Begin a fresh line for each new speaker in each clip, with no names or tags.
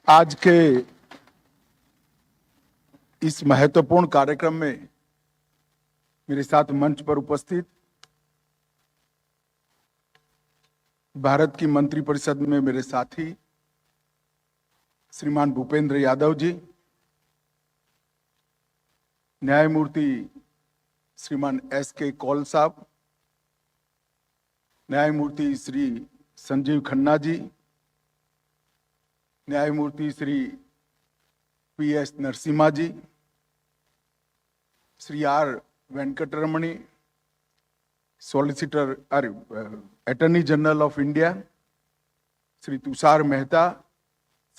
आज के इस महत्वपूर्ण कार्यक्रम में मेरे साथ मंच पर उपस्थित भारत की मंत्रिपरिषद में मेरे साथी श्रीमान भूपेंद्र यादव जी, न्यायमूर्ति श्रीमान एस.के. कौल साहब, न्यायमूर्ति श्री संजीव खन्ना जी, न्यायमूर्ति श्री पी.एस. नरसिम्हा जी, श्री आर. Venkataramani, solicitor attorney general of India, Shri Tushar Mehta,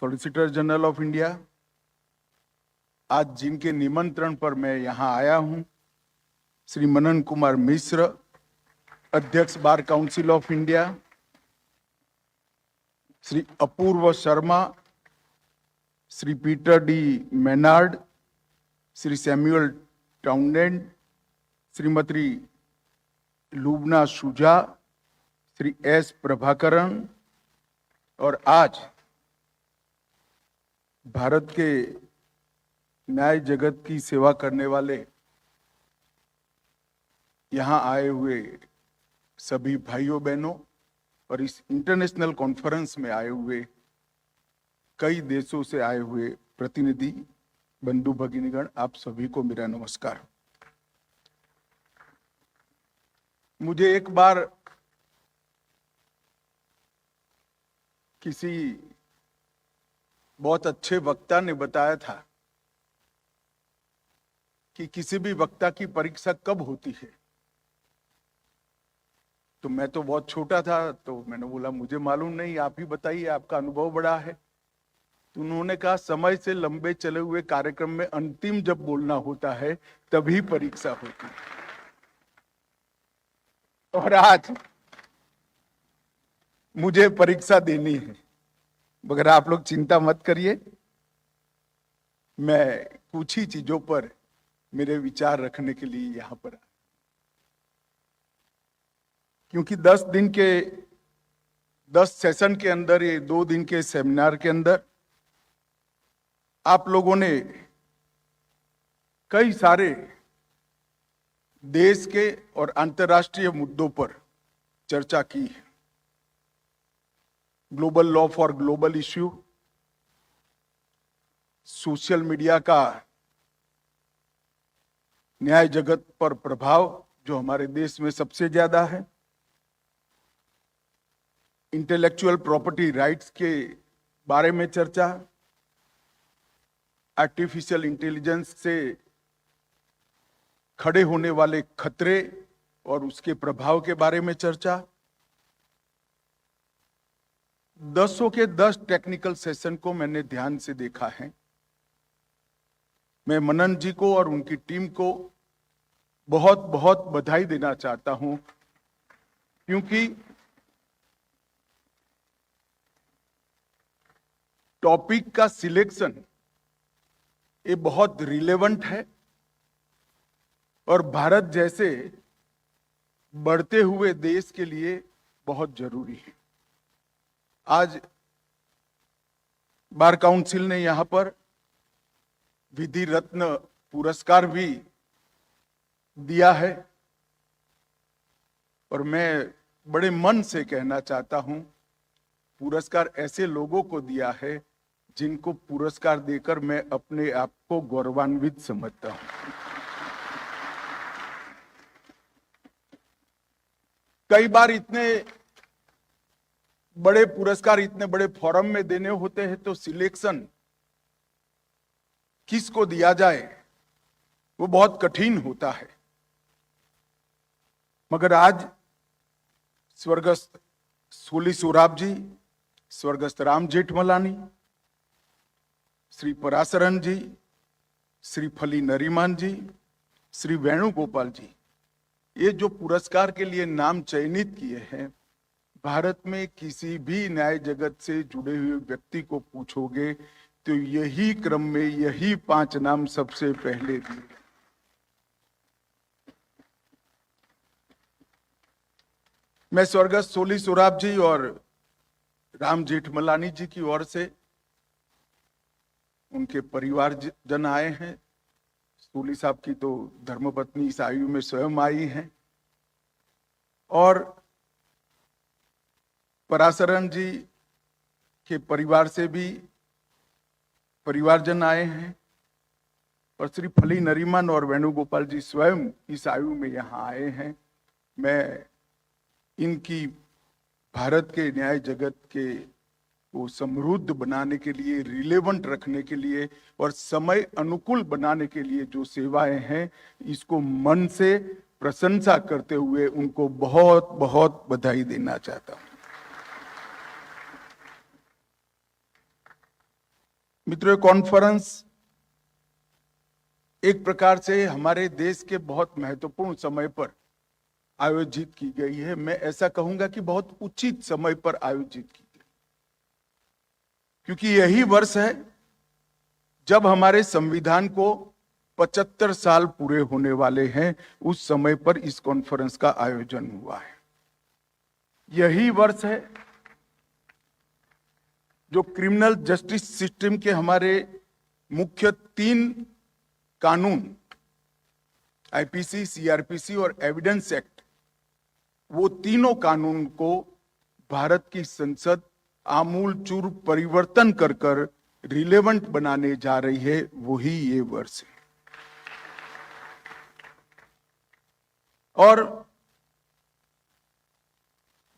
solicitor general of India, आज जिनके निमंत्रण पर मैं यहाँ आया हूँ, श्री मनन कुमार मिश्र, अध्यक्ष bar council of India, Shri Apurva Sharma, Shri Peter D Maynard, Shri Samuel Townland, Shrimati Lubna Shuja, Shri S. Prabhakaran और आज भारत के न्याय जगत की सेवा करने वाले यहाँ आए हुए सभी भाइयों बहनों और इस इंटरनेशनल कॉन्फ्रेंस में आए हुए कई देशों से आए हुए प्रतिनिधि बंधु भगिनीगण, आप सभी को मेरा नमस्कार। मुझे एक बार किसी बहुत अच्छे वक्ता ने बताया था कि किसी भी वक्ता की परीक्षा कब होती है। तो मैं तो बहुत छोटा था, तो मैंने बोला मुझे मालूम नहीं, आप ही बताइए, आपका अनुभव बड़ा है। तो उन्होंने कहा समय से लंबे चले हुए कार्यक्रम में अंतिम जब बोलना होता है तभी परीक्षा होती है। और आज मुझे परीक्षा देनी है, मगर आप लोग चिंता मत करिए, मैं कुछ ही चीजों पर मेरे विचार रखने के लिए यहां पर, क्योंकि 10 सेशन के अंदर, ये 2 दिन के सेमिनार के अंदर आप लोगों ने कई सारे देश के और अंतर्राष्ट्रीय मुद्दों पर चर्चा की है। Global law for global issue, social media का न्याय जगत पर प्रभाव जो हमारे देश में सबसे ज्यादा है, इंटेलेक्चुअल प्रॉपर्टी राइट्स के बारे में चर्चा, आर्टिफिशियल इंटेलिजेंस से खड़े होने वाले खतरे और उसके प्रभाव के बारे में चर्चा। 10 के 10 टेक्निकल सेशन को मैंने ध्यान से देखा है। मैं मनन जी को और उनकी टीम को बहुत बहुत बधाई देना चाहता हूं, क्योंकि टॉपिक का सिलेक्शन ये बहुत रिलेवेंट है और भारत जैसे बढ़ते हुए देश के लिए बहुत जरूरी है। आज बार काउंसिल ने यहां पर विधि रत्न पुरस्कार भी दिया है और मैं बड़े मन से कहना चाहता हूं, पुरस्कार ऐसे लोगों को दिया है जिनको पुरस्कार देकर मैं अपने आप को गौरवान्वित समझता हूं। कई बार इतने बड़े पुरस्कार इतने बड़े फोरम में देने होते हैं तो सिलेक्शन किसको दिया जाए वो बहुत कठिन होता है। मगर आज स्वर्गस्थ सोली सोराब जी, स्वर्गस्थ राम जेठमलानी, श्री पराशरन जी, श्री फली नरीमान जी, श्री वेणुगोपाल जी, ये जो पुरस्कार के लिए नाम चयनित किए हैं, भारत में किसी भी न्याय जगत से जुड़े हुए व्यक्ति को पूछोगे तो यही क्रम में यही 5 नाम सबसे पहले दिए। मैं स्वर्गस्थ सोली सोराब जी और राम जेठमलानी जी की ओर से उनके परिवारजन आए हैं। सूली साहब की तो धर्मपत्नी इस आयु में स्वयं आई हैं और पराशरन जी के परिवार से भी परिवारजन आए हैं और श्री फली नरीमन और वेणुगोपाल जी स्वयं इस आयु में यहाँ आए हैं। मैं इनकी भारत के न्याय जगत के को समृद्ध बनाने के लिए, रिलेवेंट रखने के लिए और समय अनुकूल बनाने के लिए जो सेवाएं हैं, इसको मन से प्रशंसा करते हुए उनको बहुत बहुत बधाई देना चाहता हूं। मित्रों, कॉन्फ्रेंस एक प्रकार से हमारे देश के बहुत महत्वपूर्ण समय पर आयोजित की गई है। मैं ऐसा कहूंगा कि बहुत उचित समय पर आयोजित की गई, क्योंकि यही वर्ष है जब हमारे संविधान को 75 साल पूरे होने वाले हैं। उस समय पर इस कॉन्फ्रेंस का आयोजन हुआ है। यही वर्ष है जो क्रिमिनल जस्टिस सिस्टम के हमारे मुख्य 3 कानून, आईपीसी, सीआरपीसी और एविडेंस एक्ट, वो तीनों कानून को भारत की संसद आमूल चूर परिवर्तन कर कर रिलेवेंट बनाने जा रही है। वही ये वर्ष है। और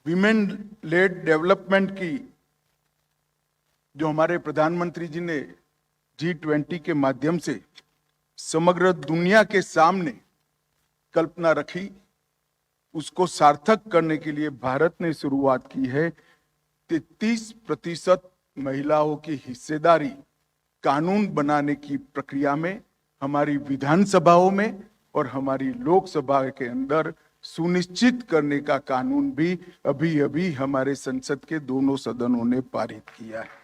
विमेन लेड डेवलपमेंट की जो हमारे प्रधानमंत्री जी ने G20 के माध्यम से समग्र दुनिया के सामने कल्पना रखी, उसको सार्थक करने के लिए भारत ने शुरुआत की है 33% महिलाओं की हिस्सेदारी कानून बनाने की प्रक्रिया में, हमारी विधानसभाओं में और हमारी लोकसभा के अंदर सुनिश्चित करने का कानून भी अभी अभी हमारे संसद के दोनों सदनों ने पारित किया है।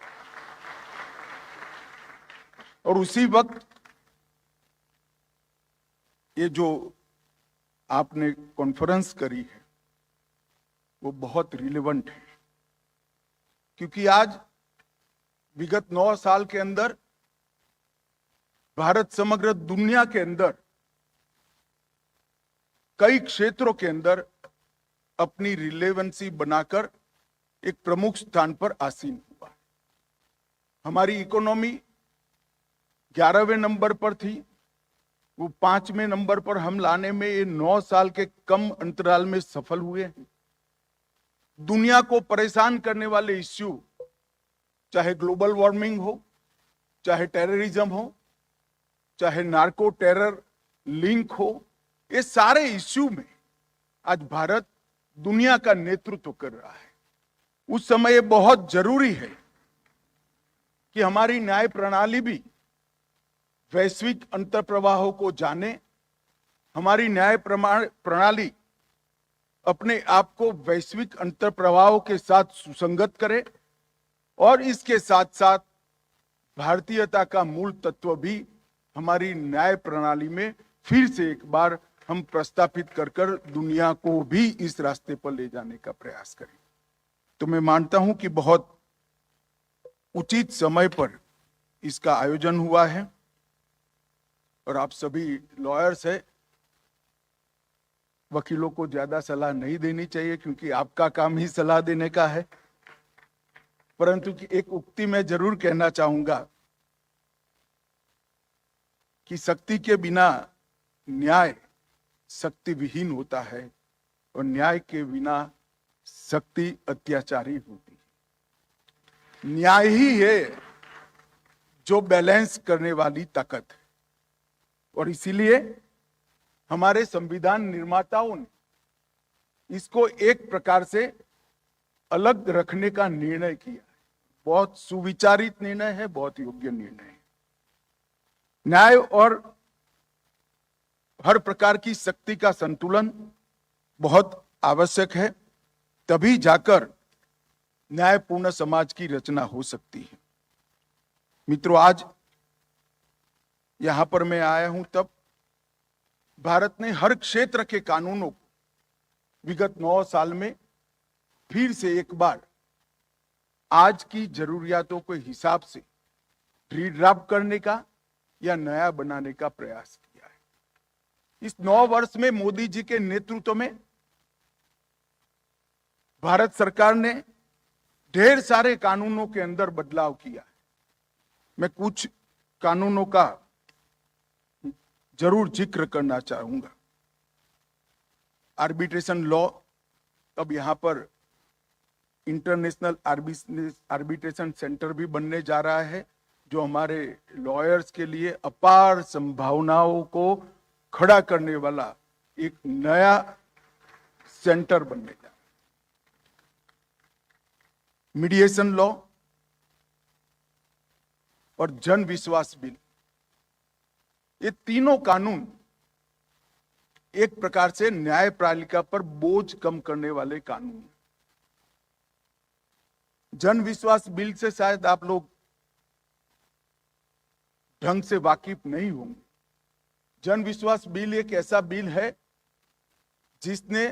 और उसी वक्त ये जो आपने कॉन्फ्रेंस करी है वो बहुत रिलेवेंट है, क्योंकि आज विगत 9 साल के अंदर भारत समग्र दुनिया के अंदर कई क्षेत्रों के अंदर अपनी रिलेवेंसी बनाकर एक प्रमुख स्थान पर आसीन हुआ। हमारी इकोनॉमी 11वें नंबर पर थी, वो 5वें नंबर पर हम लाने में ये 9 साल के कम अंतराल में सफल हुए हैं। दुनिया को परेशान करने वाले इश्यू, चाहे ग्लोबल वार्मिंग हो, चाहे टेररिज्म हो, चाहे नार्को टेरर लिंक हो, ये सारे इश्यू में आज भारत दुनिया का नेतृत्व कर रहा है। उस समय ये बहुत जरूरी है कि हमारी न्याय प्रणाली भी वैश्विक अंतर्प्रवाहों को जाने, हमारी न्याय प्रणाली अपने आप को वैश्विक अंतर्प्रवाहों के साथ सुसंगत करे और इसके साथ साथ भारतीयता का मूल तत्व भी हमारी न्याय प्रणाली में फिर से एक बार हम प्रस्तापित कर कर दुनिया को भी इस रास्ते पर ले जाने का प्रयास करें। तो मैं मानता हूं कि बहुत उचित समय पर इसका आयोजन हुआ है और आप सभी लॉयर्स हैं, वकीलों को ज्यादा सलाह नहीं देनी चाहिए क्योंकि आपका काम ही सलाह देने का है, परंतु एक उक्ति मैं जरूर कहना चाहूंगा कि शक्ति के बिना न्याय शक्ति विहीन होता है और न्याय के बिना शक्ति अत्याचारी होती है। न्याय ही है जो बैलेंस करने वाली ताकत है और इसीलिए हमारे संविधान निर्माताओं ने इसको एक प्रकार से अलग रखने का निर्णय किया है। बहुत सुविचारित निर्णय है, बहुत योग्य निर्णय है। न्याय और हर प्रकार की शक्ति का संतुलन बहुत आवश्यक है, तभी जाकर न्यायपूर्ण समाज की रचना हो सकती है। मित्रों, आज यहां पर मैं आया हूं तब भारत ने हर क्षेत्र के कानूनों को विगत 9 साल में फिर से एक बार आज की जरूरियातों के हिसाब से रीड्राफ्ट करने का या नया बनाने का प्रयास किया है। इस 9 वर्ष में मोदी जी के नेतृत्व में भारत सरकार ने ढेर सारे कानूनों के अंदर बदलाव किया है। मैं कुछ कानूनों का जरूर जिक्र करना चाहूंगा। आर्बिट्रेशन लॉ, अब यहां पर इंटरनेशनल आर्बिट्रेशन सेंटर भी बनने जा रहा है, जो हमारे लॉयर्स के लिए अपार संभावनाओं को खड़ा करने वाला एक नया सेंटर बनने जा रहा है। मीडिएशन लॉ और जन विश्वास बिल, ये तीनों कानून एक प्रकार से न्यायपालिका पर बोझ कम करने वाले कानून। जन विश्वास बिल से शायद आप लोग ढंग से वाकिफ नहीं होंगे। जन विश्वास बिल एक ऐसा बिल है जिसने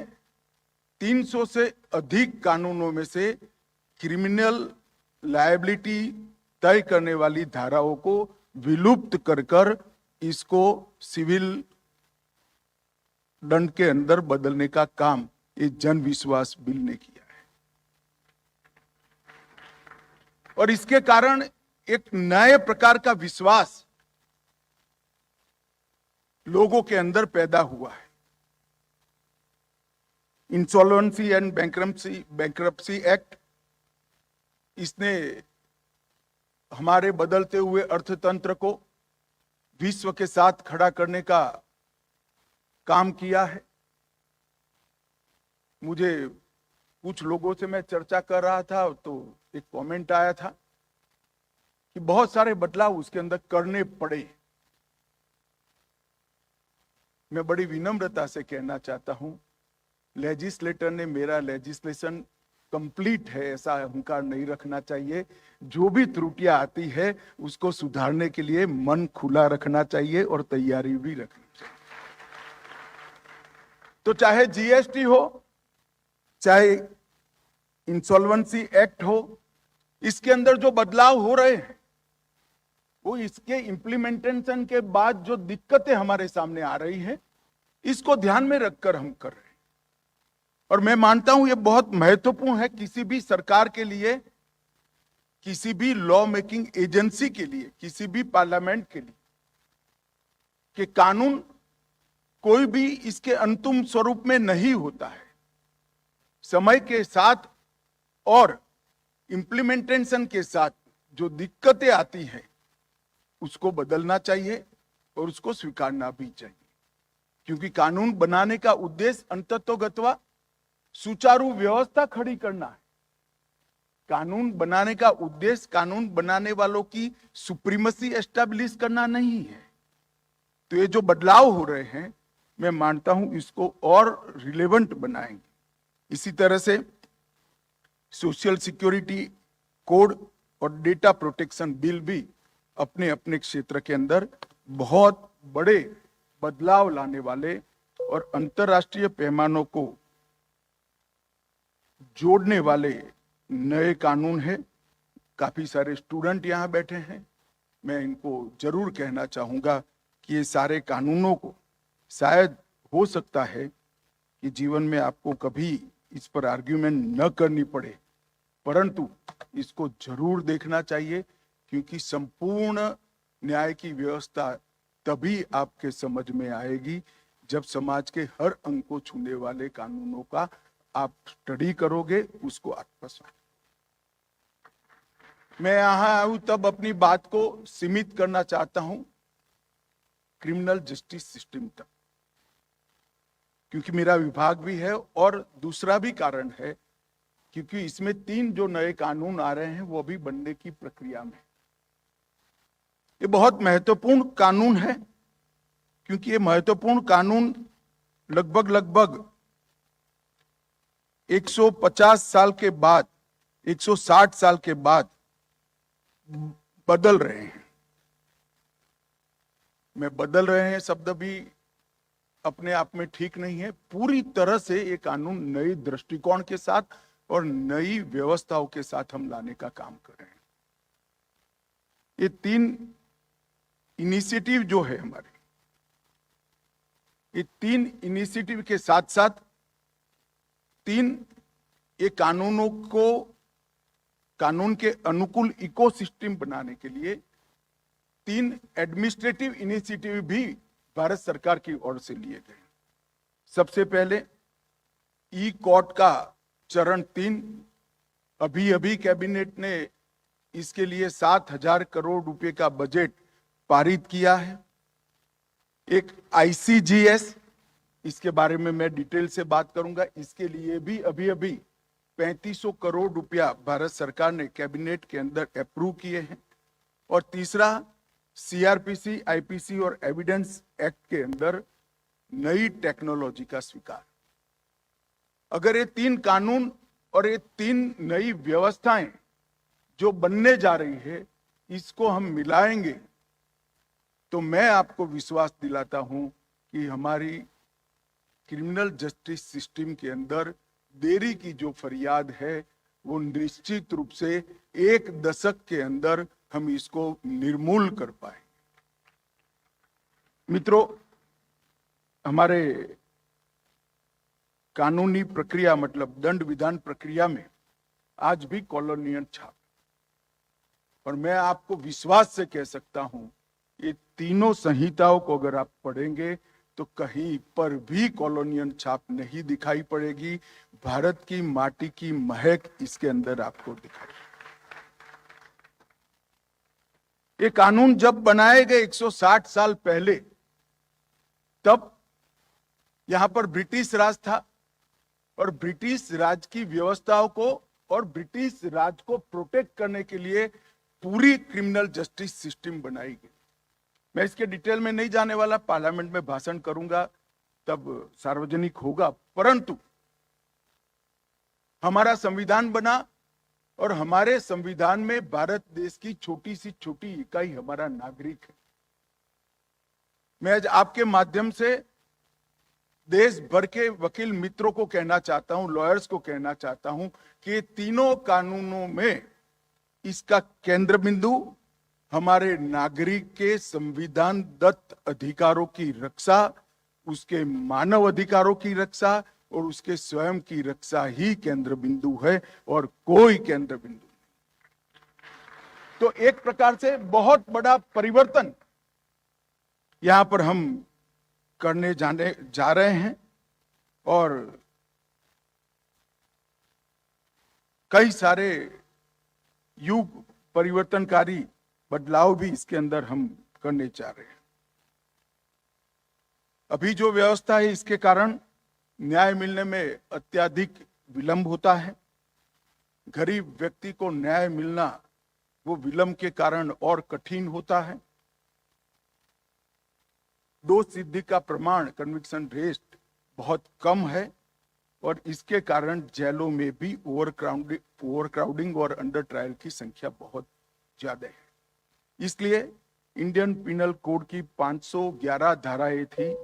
300 से अधिक कानूनों में से क्रिमिनल लायबिलिटी तय करने वाली धाराओं को विलुप्त कर इसको सिविल दंड के अंदर बदलने का काम ये जन विश्वास बिल ने किया है। और इसके कारण एक नए प्रकार का विश्वास लोगों के अंदर पैदा हुआ है। इंसॉल्वेंसी एंड बैंक्रप्सी एक्ट, इसने हमारे बदलते हुए अर्थतंत्र को विश्व के साथ खड़ा करने का काम किया है। मुझे कुछ लोगों से मैं चर्चा कर रहा था तो एक कमेंट आया था कि बहुत सारे बदलाव उसके अंदर करने पड़े। मैं बड़ी विनम्रता से कहना चाहता हूं, लेजिस्लेटर ने मेरा लेजिस्लेशन कंप्लीट है ऐसा अहंकार नहीं रखना चाहिए। जो भी त्रुटियां आती है उसको सुधारने के लिए मन खुला रखना चाहिए और तैयारी भी रखनी चाहिए। तो चाहे जीएसटी हो, चाहे इंसॉल्वेंसी एक्ट हो, इसके अंदर जो बदलाव हो रहे हैं वो इसके इंप्लीमेंटेशन के बाद जो दिक्कतें हमारे सामने आ रही हैं इसको ध्यान में रखकर हम कर रहे हैं। और मैं मानता हूं ये बहुत महत्वपूर्ण है किसी भी सरकार के लिए, किसी भी लॉ मेकिंग एजेंसी के लिए, किसी भी पार्लियामेंट के लिए, कि कानून कोई भी इसके अंतिम स्वरूप में नहीं होता है। समय के साथ और इंप्लीमेंटेशन के साथ जो दिक्कतें आती हैं उसको बदलना चाहिए और उसको स्वीकारना भी चाहिए, क्योंकि कानून बनाने का उद्देश्य अंततोगत्वा सुचारू व्यवस्था खड़ी करना है। कानून बनाने का उद्देश्य कानून बनाने वालों की सुप्रीमेसी एस्टैब्लिश करना नहीं है। तो ये जो बदलाव हो रहे हैं मैं मानता हूं इसको और रिलेवेंट बनाएंगे। इसी तरह से सोशल सिक्योरिटी कोड और डेटा प्रोटेक्शन बिल भी अपने अपने क्षेत्र के अंदर बहुत बड़े बदलाव लाने वाले और अंतर्राष्ट्रीय पैमानों को जोड़ने वाले नए कानून है। काफी सारे स्टूडेंट यहां बैठे हैं, मैं इनको जरूर कहना चाहूंगा कि ये सारे कानूनों को शायद हो सकता है कि जीवन में आपको कभी इस पर आर्ग्यूमेंट न करनी पड़े, परंतु इसको जरूर देखना चाहिए, क्योंकि संपूर्ण न्याय की व्यवस्था तभी आपके समझ में आएगी जब समाज के हर अंग को छूने वाले कानूनों का आप स्टडी करोगे, उसको आपस में। मैं यहां आऊं तब अपनी बात को सीमित करना चाहता हूं क्रिमिनल जस्टिस सिस्टम तक, क्योंकि मेरा विभाग भी है और दूसरा भी कारण है क्योंकि इसमें 3 जो नए कानून आ रहे हैं वो अभी बनने की प्रक्रिया में। ये बहुत महत्वपूर्ण कानून है, क्योंकि ये महत्वपूर्ण कानून लगभग 150 साल के बाद, 160 साल के बाद बदल रहे हैं। मैं बदल रहे हैं शब्द भी अपने आप में ठीक नहीं है। पूरी तरह से ये कानून नई दृष्टिकोण के साथ और नई व्यवस्थाओं के साथ हम लाने का काम कर रहे हैं। ये 3 इनिशिएटिव जो है हमारे, ये 3 इनिशिएटिव के साथ साथ 3 ये कानून के अनुकूल इकोसिस्टम बनाने के लिए 3 एडमिनिस्ट्रेटिव इनिशिएटिव भी भारत सरकार की ओर से लिए गए। सबसे पहले ई कोर्ट का चरण 3, अभी कैबिनेट ने इसके लिए 7,000 करोड़ रुपए का बजट पारित किया है। एक ICGS, इसके बारे में मैं डिटेल से बात करूंगा, इसके लिए भी अभी 3500 करोड़ रुपया भारत सरकार ने कैबिनेट के अंदर अप्रूव किए हैं। और तीसरा CRPC, IPC और एविडेंस एक्ट के अंदर नई टेक्नोलॉजी का स्वीकार। अगर ये 3 कानून और ये 3 नई व्यवस्थाएं जो बनने जा रही है, इसको हम मिलाएंगे तो मैं आपको विश्वास दिलाता हूं कि हमारी क्रिमिनल जस्टिस सिस्टम के अंदर देरी की जो फरियाद है, वो निश्चित रूप से 1 दशक के अंदर हम इसको निर्मूल कर पाए। मित्रों, हमारे कानूनी प्रक्रिया मतलब दंड विधान प्रक्रिया में आज भी कॉलोनियल छाप, और मैं आपको विश्वास से कह सकता हूं, ये तीनों संहिताओं को अगर आप पढ़ेंगे तो कहीं पर भी कॉलोनियल छाप नहीं दिखाई पड़ेगी। भारत की माटी की महक इसके अंदर आपको दिखाई। ये कानून जब बनाए गए 160 साल पहले, तब यहां पर ब्रिटिश राज था और ब्रिटिश राज की व्यवस्थाओं को और ब्रिटिश राज को प्रोटेक्ट करने के लिए पूरी क्रिमिनल जस्टिस सिस्टम बनाई गई। मैं इसके डिटेल में नहीं जाने वाला, पार्लियामेंट में भाषण करूंगा तब सार्वजनिक होगा। परंतु हमारा संविधान बना और हमारे संविधान में भारत देश की छोटी सी छोटी इकाई हमारा नागरिक है। मैं आज आपके माध्यम से देश भर के वकील मित्रों को कहना चाहता हूं, लॉयर्स को कहना चाहता हूं कि तीनों कानूनों में इसका केंद्र बिंदु हमारे नागरिक के संविधान दत्त अधिकारों की रक्षा, उसके मानव अधिकारों की रक्षा और उसके स्वयं की रक्षा ही केंद्र बिंदु है और कोई केंद्र बिंदु नहीं। तो एक प्रकार से बहुत बड़ा परिवर्तन यहां पर हम करने जा रहे हैं और कई सारे युग परिवर्तनकारी बदलाव भी इसके अंदर हम करने जा रहे हैं। अभी जो व्यवस्था है, इसके कारण न्याय मिलने में अत्यधिक विलंब होता है। गरीब व्यक्ति को न्याय मिलना वो विलंब के कारण और कठिन होता है। दोष सिद्धि का प्रमाण, कन्विक्शन रेट बहुत कम है और इसके कारण जेलों में भी ओवरक्राउडिंग और अंडर ट्रायल की संख्या बहुत ज्यादा है। इसलिए इंडियन पिनल कोड की 511 धाराएं थी,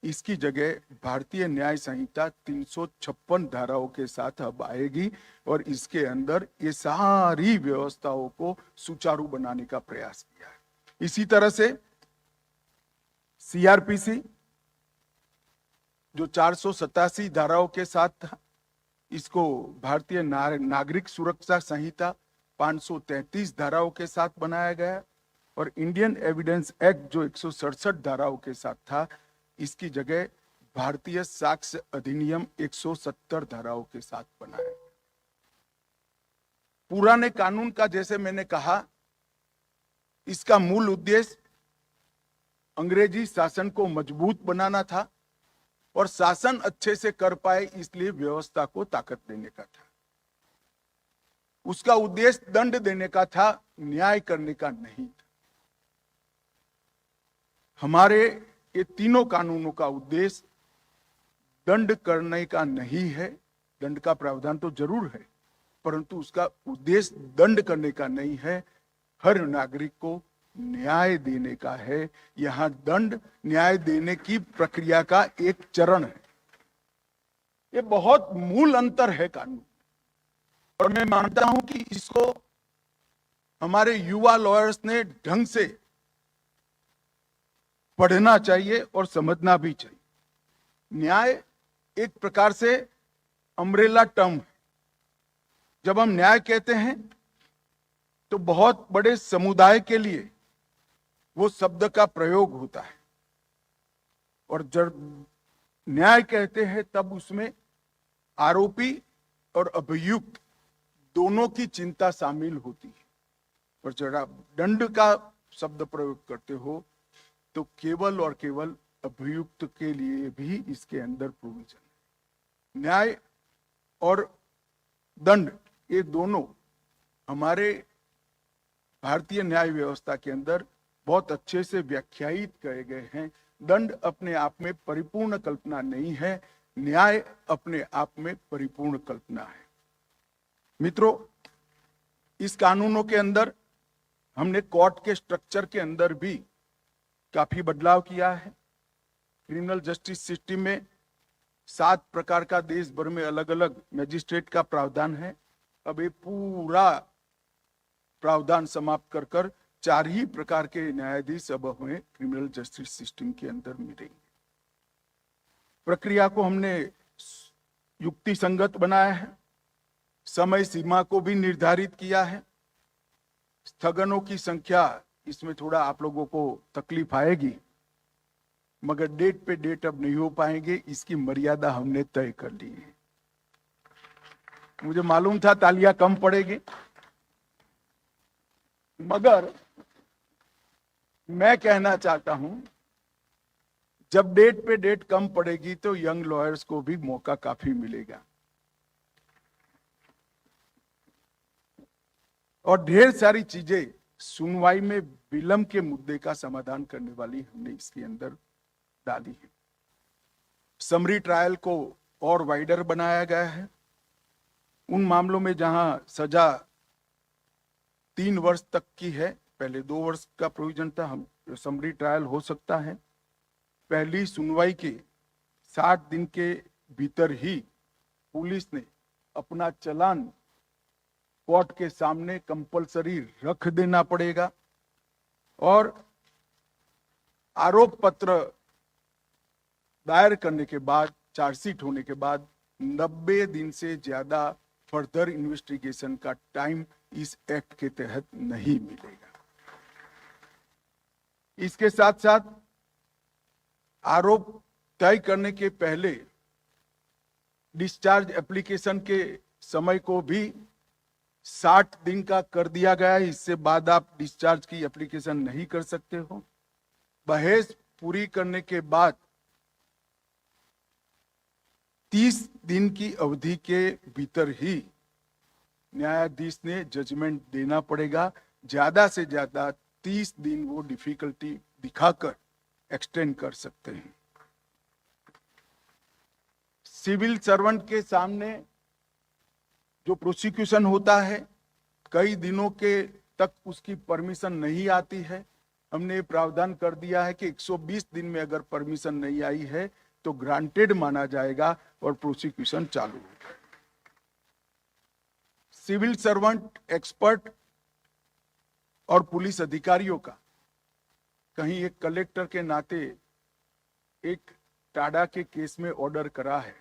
इसकी जगह भारतीय न्याय संहिता 356 धाराओं के साथ अब आएगी और इसके अंदर ये सारी व्यवस्थाओं को सुचारू बनाने का प्रयास किया है। इसी तरह से CRPC जो 487 धाराओं के साथ था, इसको भारतीय नागरिक सुरक्षा संहिता 533 धाराओं के साथ बनाया गया और इंडियन एविडेंस एक्ट जो 167 धाराओं के साथ था, इसकी जगह भारतीय साक्ष्य अधिनियम 170 धाराओं के साथ बनाया। पुराने कानून का, जैसे मैंने कहा, इसका मूल उद्देश्य अंग्रेजी शासन को मजबूत बनाना था और शासन अच्छे से कर पाए इसलिए व्यवस्था को ताकत देने का था। उसका उद्देश्य दंड देने का था, न्याय करने का नहीं था। हमारे ये तीनों कानूनों का उद्देश्य दंड करने का नहीं है। दंड का प्रावधान तो जरूर है, परंतु उसका उद्देश्य दंड करने का नहीं है, हर नागरिक को न्याय देने का है। यहां दंड न्याय देने की प्रक्रिया का एक चरण है। ये बहुत मूल अंतर है कानून और मैं मानता हूं कि इसको हमारे युवा लॉयर्स ने ढंग से पढ़ना चाहिए और समझना भी चाहिए। न्याय एक प्रकार से अम्ब्रेला टर्म है। जब हम न्याय कहते हैं तो बहुत बड़े समुदाय के लिए वो शब्द का प्रयोग होता है, और जब न्याय कहते हैं तब उसमें आरोपी और अभियुक्त दोनों की चिंता शामिल होती है। और जब आप दंड का शब्द प्रयोग करते हो तो केवल और केवल अभियुक्त के लिए भी इसके अंदर प्रोविजन है। न्याय और दंड ये दोनों हमारे भारतीय न्याय व्यवस्था के अंदर बहुत अच्छे से व्याख्यायित किए गए हैं। दंड अपने आप में परिपूर्ण कल्पना नहीं है, न्याय अपने आप में परिपूर्ण कल्पना है। मित्रों, इस कानूनों के अंदर हमने कोर्ट के स्ट्रक्चर के अंदर भी काफी बदलाव किया है। क्रिमिनल जस्टिस सिस्टम में 7 प्रकार का देश भर में अलग अलग मैजिस्ट्रेट का प्रावधान है। अब ये पूरा प्रावधान समाप्त कर 4 ही प्रकार के न्यायाधीश अब हमें क्रिमिनल जस्टिस सिस्टम के अंदर मिलेंगे। प्रक्रिया को हमने युक्ति संगत बनाया है, समय सीमा को भी निर्धारित किया है। स्थगनों की संख्या, इसमें थोड़ा आप लोगों को तकलीफ आएगी, मगर डेट पे डेट अब नहीं हो पाएंगे, इसकी मर्यादा हमने तय कर ली है। मुझे मालूम था तालियां कम पड़ेगी, मगर मैं कहना चाहता हूं जब डेट पे डेट कम पड़ेगी तो यंग लॉयर्स को भी मौका काफी मिलेगा। और ढेर सारी चीजें सुनवाई में विलंब के मुद्दे का समाधान करने वाली हमने इसके अंदर डाली है। समरी ट्रायल को और वाइडर बनाया गया है। उन मामलों में जहां सजा 3 वर्ष तक की है, पहले 2 वर्ष का प्रोविजन था, हम समरी ट्रायल हो सकता है। पहली सुनवाई के 60 दिन के भीतर ही पुलिस ने अपना चालान कोर्ट के सामने कंपलसरी रख देना पड़ेगा, और आरोप पत्र दायर करने के बाद, चार्जशीट होने के बाद 90 दिन से ज्यादा फर्दर इन्वेस्टिगेशन का टाइम इस एक्ट के तहत नहीं मिलेगा। इसके साथ साथ आरोप तय करने के पहले डिस्चार्ज एप्लीकेशन के समय को भी 60 दिन का कर दिया गया है। इससे बाद आप डिस्चार्ज की एप्लीकेशन नहीं कर सकते हो। बहस पूरी करने के बाद 30 दिन की अवधि के भीतर ही न्यायाधीश ने जजमेंट देना पड़ेगा। ज्यादा से ज्यादा 30 दिन वो डिफिकल्टी दिखाकर एक्सटेंड कर सकते हैं। सिविल सर्वेंट के सामने जो प्रोसिक्यूशन होता है, कई दिनों के तक उसकी परमिशन नहीं आती है। हमने प्रावधान कर दिया है कि 120 दिन में अगर परमिशन नहीं आई है तो ग्रांटेड माना जाएगा और प्रोसिक्यूशन चालू होगा। सिविल सर्वेंट, एक्सपर्ट और पुलिस अधिकारियों का कहीं एक कलेक्टर के नाते एक टाडा के केस में ऑर्डर करा है,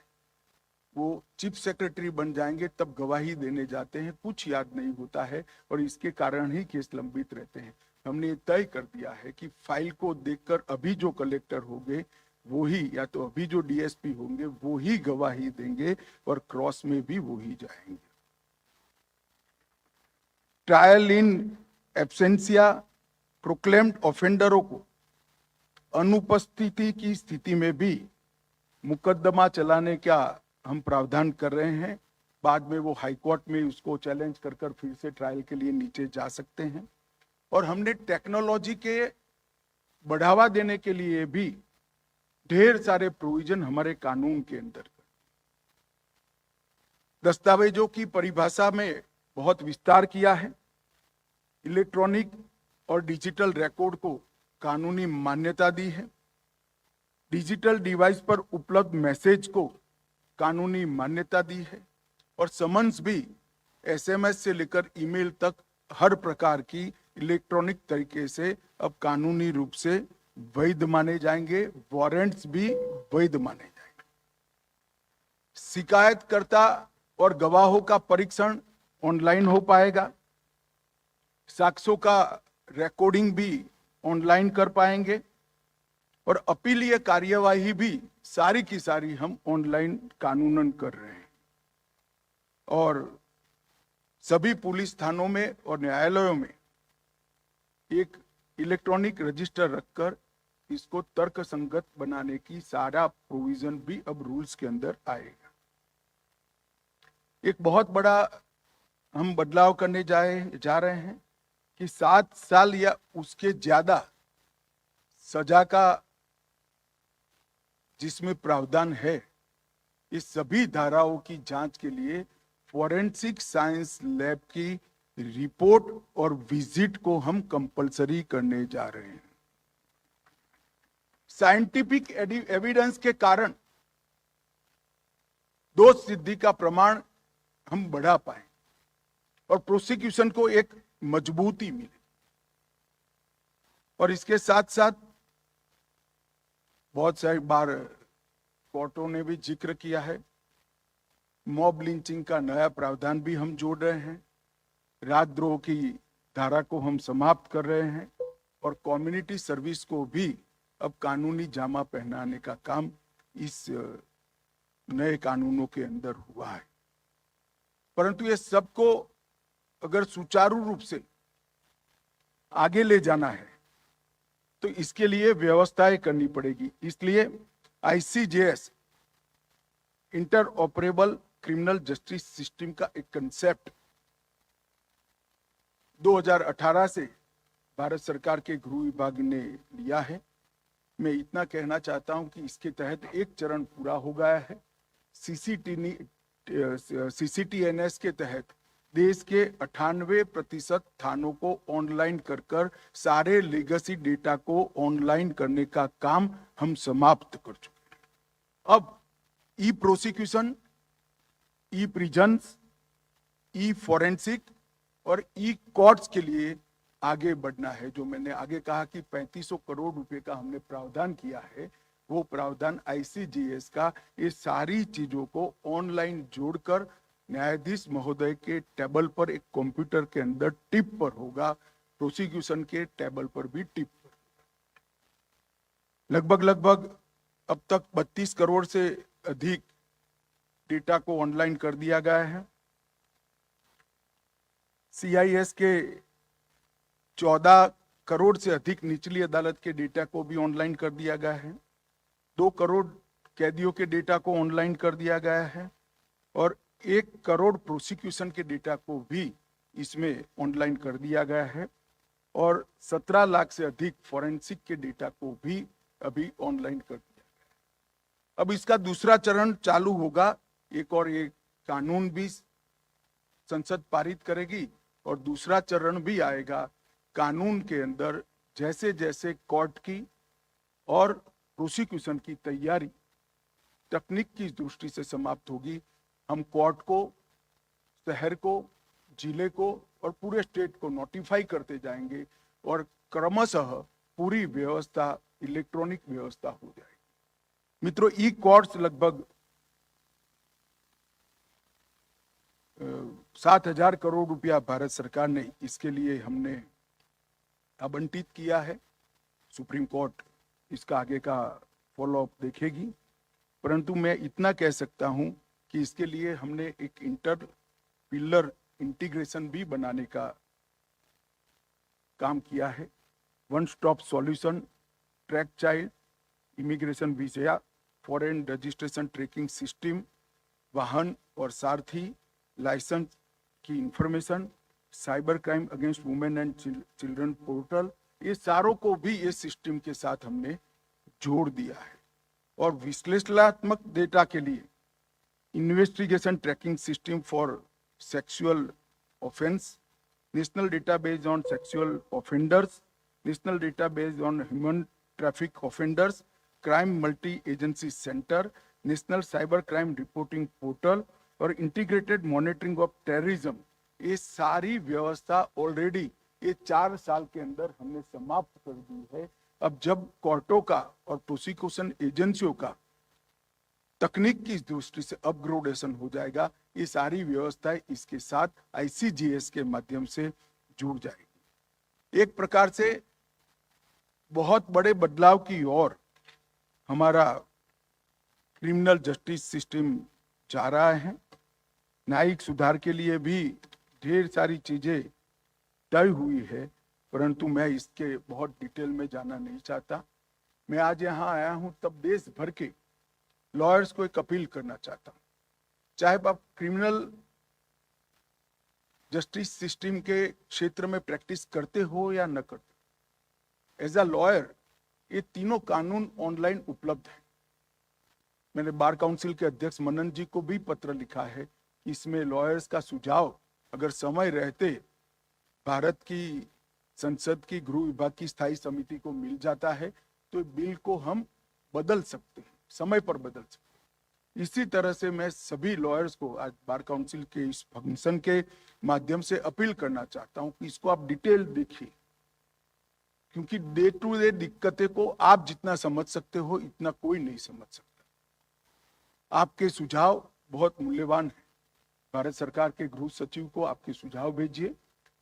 वो चीफ सेक्रेटरी बन जाएंगे तब गवाही देने जाते हैं, कुछ याद नहीं होता है और इसके कारण ही केस लंबित रहते हैं। हमने तय कर दिया है कि फाइल को देखकर अभी जो कलेक्टर होंगे वो ही, या तो अभी जो डीएसपी होंगे वो ही गवाही देंगे और क्रॉस में भी वो ही जाएंगे। ट्रायल इन एब्सेंसिया प्रोक्लेम्ड ऑफेंडरों को अनुपस्थिति की स्थिति में भी मुकदमा चलाने का हम प्रावधान कर रहे हैं। बाद में वो हाई कोर्ट में उसको चैलेंज कर फिर से ट्रायल के लिए नीचे जा सकते हैं। और हमने टेक्नोलॉजी के बढ़ावा देने के लिए भी ढेर सारे प्रोविजन हमारे कानून के अंदर, दस्तावेजों की परिभाषा में बहुत विस्तार किया है। इलेक्ट्रॉनिक और डिजिटल रिकॉर्ड को कानूनी मान्यता दी है। डिजिटल डिवाइस पर उपलब्ध मैसेज को कानूनी मान्यता दी है और समन्स भी एसएमएस से लेकर ईमेल तक हर प्रकार की इलेक्ट्रॉनिक तरीके से अब कानूनी रूप से वैध माने जाएंगे, वारंट्स भी वैध माने जाएंगे। शिकायतकर्ता और गवाहों का परीक्षण ऑनलाइन हो पाएगा, साक्ष्यों का रिकॉर्डिंग भी ऑनलाइन कर पाएंगे और अपीलीय कार्यवाही भी सारी की सारी हम ऑनलाइन कानूनन कर रहे हैं। और सभी पुलिस थानों में और न्यायालयों में एक इलेक्ट्रॉनिक रजिस्टर रखकर इसको तर्क संगत बनाने की सारा प्रोविजन भी अब रूल्स के अंदर आएगा। एक बहुत बड़ा हम बदलाव करने जा रहे हैं कि 7 साल या उसके ज्यादा सजा का जिसमें प्रावधान है, इस सभी धाराओं की जांच के लिए फॉरेंसिक साइंस लैब की रिपोर्ट और विजिट को हम कंपलसरी करने जा रहे हैं। साइंटिफिक एविडेंस के कारण दोष सिद्धि का प्रमाण हम बढ़ा पाए और प्रोसिक्यूशन को एक मजबूती मिले। और इसके साथ साथ बहुत सारी बार कोर्टों ने भी जिक्र किया है, मॉब लिंचिंग का नया प्रावधान भी हम जोड़ रहे हैं, राजद्रोह की धारा को हम समाप्त कर रहे हैं और कम्युनिटी सर्विस को भी अब कानूनी जामा पहनाने का काम इस नए कानूनों के अंदर हुआ है। परंतु ये सबको अगर सुचारू रूप से आगे ले जाना है तो इसके लिए व्यवस्थाएं करनी पड़ेगी। इसलिए ICJS inter operable criminal justice system का एक कंसेप्ट 2018 से भारत सरकार के गृह विभाग ने लिया है। मैं इतना कहना चाहता हूं कि इसके तहत एक चरण पूरा हो गया है। CCTNS के तहत देश के 98% थानों को ऑनलाइन कर सारे लेगेसी डेटा को ऑनलाइन करने का काम हम समाप्त कर चुके हैं। अब ई प्रोसिक्यूशन, ई प्रिजन्स, ई फॉरेंसिक और ई कोर्ट्स के लिए आगे बढ़ना है। जो मैंने आगे कहा कि 3500 करोड़ रुपए का हमने प्रावधान किया है, वो प्रावधान ICJS का ये सारी चीजों को ऑनलाइन जोड़कर न्यायाधीश महोदय के टेबल पर एक कंप्यूटर के अंदर टिप पर होगा, प्रोसिक्यूशन के टेबल पर भी टिप पर। लगभग अब तक 32 करोड़ से अधिक डेटा को ऑनलाइन कर दिया गया है। CIS के 14 करोड़ से अधिक निचली अदालत के डेटा को भी ऑनलाइन कर दिया गया है। 2 करोड़ कैदियों के डेटा को ऑनलाइन कर दिया गया है और 1 करोड़ प्रोसिक्यूशन के डेटा को भी इसमें ऑनलाइन कर दिया गया है और 17 लाख से अधिक फॉरेंसिक के डेटा को भी अभी ऑनलाइन कर दिया गया है। अब इसका दूसरा चरण चालू होगा। एक और ये कानून भी संसद पारित करेगी और दूसरा चरण भी आएगा। कानून के अंदर जैसे जैसे कोर्ट की और प्रोसिक्यूशन की तैयारी तकनीक की दृष्टि से समाप्त होगी, हम कोर्ट को, शहर को, जिले को और पूरे स्टेट को नोटिफाई करते जाएंगे और क्रमशः पूरी व्यवस्था इलेक्ट्रॉनिक व्यवस्था हो जाएगी। मित्रों, ई कोर्ट्स लगभग 7,000 करोड़ रुपया भारत सरकार ने इसके लिए हमने आवंटित किया है। सुप्रीम कोर्ट इसका आगे का फॉलोअप देखेगी, परंतु मैं इतना कह सकता हूं कि इसके लिए हमने एक इंटर पिलर इंटीग्रेशन भी बनाने का काम किया है। One stop solution, track child, immigration visa, foreign registration tracking system, वाहन और सारथी लाइसेंस की information, cyber crime against women and children portal, ये सारों को भी इस सिस्टम के साथ हमने जोड़ दिया है। और विश्लेषणात्मक डेटा के लिए investigation tracking system for sexual offence, national database on sexual offenders, national database on human traffic offenders, crime multi agency centre, national cyber crime reporting portal और इंटीग्रेटेड मॉनिटरिंग ऑफ टेररिज्म, ये सारी व्यवस्था already ये 4 साल के अंदर हमने समाप्त कर दी है। अब जब कोर्टों का और प्रोसिक्यूशन एजेंसियों का तकनीक की दृष्टि से अपग्रेडेशन हो जाएगा, ये सारी व्यवस्थाएं इसके साथ ICGS के माध्यम से जुड़ जाएगी। एक प्रकार से बहुत बड़े बदलाव की ओर हमारा क्रिमिनल जस्टिस सिस्टम जा रहा है। न्यायिक सुधार के लिए भी ढेर सारी चीजें तय हुई है, परंतु मैं इसके बहुत डिटेल में जाना नहीं चाहता। मैं आज यहाँ आया हूँ तब देश भर के लॉयर्स को एक अपील करना चाहता हूँ, चाहे आप क्रिमिनल जस्टिस सिस्टम के क्षेत्र में प्रैक्टिस करते हो या न करते, एज अ लॉयर ये तीनों कानून ऑनलाइन उपलब्ध है। मैंने बार काउंसिल के अध्यक्ष मनन जी को भी पत्र लिखा है कि इसमें लॉयर्स का सुझाव अगर समय रहते भारत की संसद की गृह विभाग की स्थायी समिति को मिल जाता है तो बिल को हम बदल सकते हैं, समय पर बदल सकते हैं। इसी तरह से मैं सभी लॉयर्स को आज बार काउंसिल के इस फंक्शन के माध्यम से अपील करना चाहता हूं कि इसको आप डिटेल देखिए, क्योंकि डे टू डे दिक्कतें को आप जितना समझ सकते हो इतना कोई नहीं समझ सकता। आपके सुझाव बहुत मूल्यवान है। भारत सरकार के गृह सचिव को आपके सुझाव भेजिए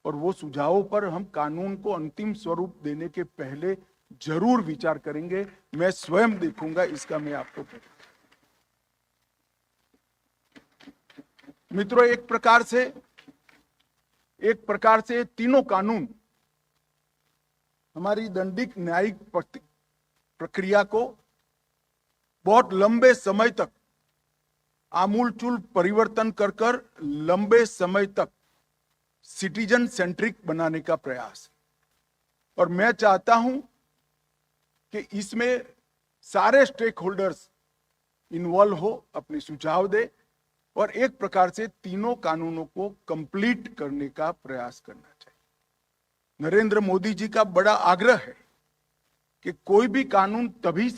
और वो सुझावों पर हम कानून को अंतिम स्वरूप देने के पहले जरूर विचार करेंगे। मैं स्वयं देखूंगा इसका। मैं आपको मित्रों, एक प्रकार से तीनों कानून हमारी दंडिक न्यायिक प्रक्रिया को बहुत लंबे समय तक आमूलचूल परिवर्तन कर लंबे समय तक सिटीजन सेंट्रिक बनाने का प्रयास। और मैं चाहता हूं कि इसमें सारे स्टेक होल्डर्स इन्वॉल्व हो, अपने सुझाव दे और एक प्रकार से तीनों कानूनों को कंप्लीट करने का प्रयास करना चाहिए। नरेंद्र मोदी जी का बड़ा आग्रह है कि कोई भी कानून तभी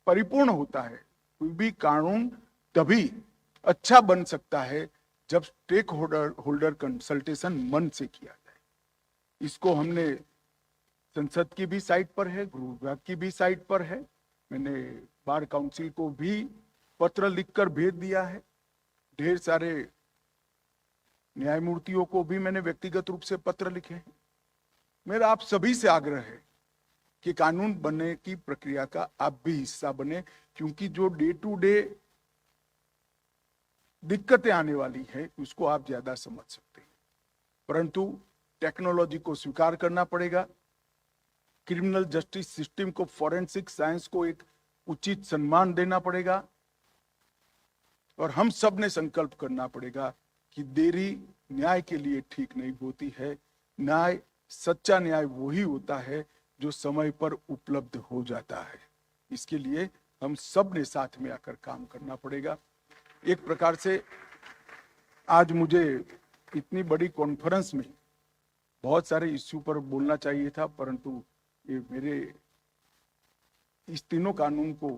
परिपूर्ण होता है, कोई भी कानून तभी अच्छा बन सकता है जब स्टेक होल्डर कंसल्टेशन मन से किया जाए। इसको हमने संसद की भी साइट पर है, गृह विभाग की भी साइट पर है। मैंने बार काउंसिल को भी पत्र लिखकर भेज दिया है। ढेर सारे न्यायमूर्तियों को भी मैंने व्यक्तिगत रूप से पत्र लिखे हैं। मेरा आप सभी से आग्रह है कि कानून बनने की प्रक्रिया का आप भी हिस्सा बने, क्योंकि जो डे टू डे दिक्कतें आने वाली है उसको आप ज्यादा समझ सकते हैं, परंतु टेक्नोलॉजी को स्वीकार करना पड़ेगा। क्रिमिनल जस्टिस सिस्टम को, फॉरेंसिक साइंस को एक उचित सम्मान देना पड़ेगा और हम सब ने संकल्प करना पड़ेगा कि देरी न्याय के लिए ठीक नहीं होती है। न्याय, सच्चा न्याय वही होता है जो समय पर उपलब्ध हो जाता है। इसके लिए हम सब ने साथ में आकर काम करना पड़ेगा। एक प्रकार से आज मुझे इतनी बड़ी कॉन्फ्रेंस में बहुत सारे इश्यू पर बोलना चाहिए था, परंतु ये मेरे इस तीनों कानून को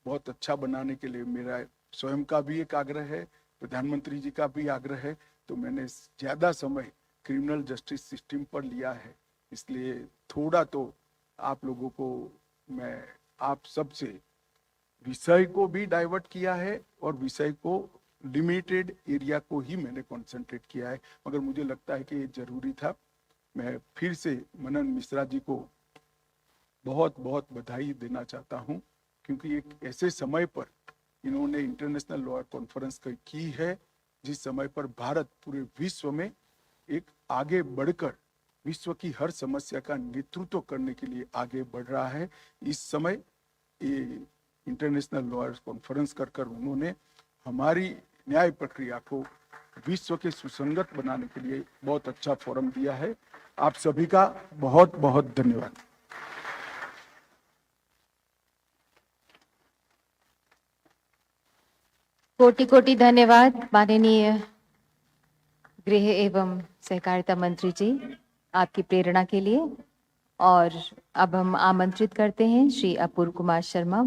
बहुत अच्छा बनाने के लिए मेरा स्वयं का भी एक आग्रह है, प्रधानमंत्री जी का भी आग्रह है, तो मैंने ज्यादा समय क्रिमिनल जस्टिस सिस्टम पर लिया है। इसलिए थोड़ा तो आप लोगों को मैं आप सबसे विषय को भी डाइवर्ट किया है और विषय को लिमिटेड एरिया को ही मैंने कंसंट्रेट किया है, मगर मुझे लगता है कि ये जरूरी था। मैं फिर से मनन मिश्रा जी को बहुत बहुत बधाई देना चाहता हूं, क्योंकि एक ऐसे समय पर इन्होंने इंटरनेशनल लॉयर कॉन्फ्रेंस की है जिस समय पर भारत पूरे विश्व में एक आगे बढ़कर विश्व की हर समस्या का नेतृत्व करने के लिए आगे बढ़ रहा है। इस समय ये इंटरनेशनल लॉयर्स कॉन्फ्रेंस कर उन्होंने हमारी न्याय प्रक्रिया को विश्व के सुसंगत बनाने के लिए बहुत अच्छा फोरम दिया है। आप सभी का बहुत बहुत धन्यवाद।
कोटि कोटि धन्यवाद माननीय गृह एवं सहकारिता मंत्री जी, आपकी प्रेरणा के लिए। और अब हम आमंत्रित करते हैं श्री अपूर्व कुमार शर्मा।